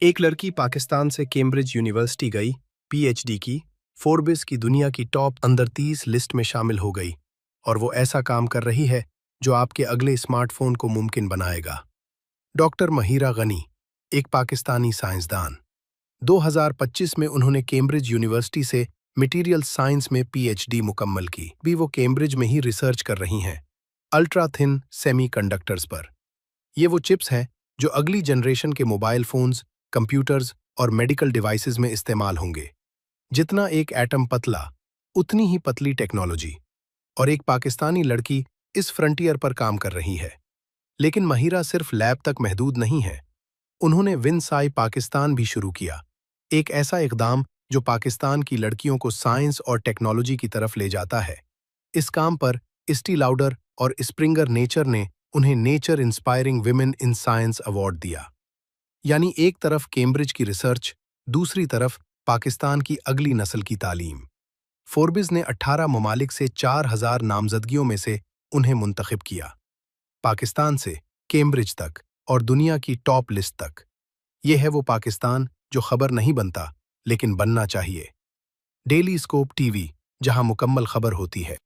एक लड़की पाकिस्तान से कैम्ब्रिज यूनिवर्सिटी गई, पीएचडी की, फोर्ब्स की दुनिया की टॉप अंदर 30 लिस्ट में शामिल हो गई और वो ऐसा काम कर रही है जो आपके अगले स्मार्टफोन को मुमकिन बनाएगा। डॉक्टर महिरा गनी, एक पाकिस्तानी साइंसदान। 2025 में उन्होंने कैम्ब्रिज यूनिवर्सिटी से मटेरियल साइंस में पीएचडी मुकम्मल की। भी वो कैम्ब्रिज में ही रिसर्च कर रही हैं अल्ट्रा थिन सेमीकंडक्टर्स पर। ये वो चिप्स हैं जो अगली जनरेशन के मोबाइल फोन्स, कंप्यूटर्स और मेडिकल डिवाइसेस में इस्तेमाल होंगे। जितना एक एटम पतला, उतनी ही पतली टेक्नोलॉजी। और एक पाकिस्तानी लड़की इस फ्रंटियर पर काम कर रही है। लेकिन महिरा सिर्फ लैब तक महदूद नहीं है। उन्होंने विनसाई पाकिस्तान भी शुरू किया, एक ऐसा इकदाम जो पाकिस्तान की लड़कियों को साइंस और टेक्नोलॉजी की तरफ ले जाता है। इस काम पर स्टी लाउडर और स्प्रिंगर नेचर ने उन्हें nature inspiring women in science award दिया। यानी एक तरफ कैम्ब्रिज की रिसर्च, दूसरी तरफ पाकिस्तान की अगली नस्ल की तालीम। फोर्ब्स ने 18 ममालिक से 4000 नामजदगियों में से उन्हें मुंतखब किया, पाकिस्तान से कैम्ब्रिज तक और दुनिया की टॉप लिस्ट तक। ये है वो पाकिस्तान जो खबर नहीं बनता, लेकिन बनना चाहिए। डेली स्कोप टीवी, जहां मुकम्मल खबर होती है।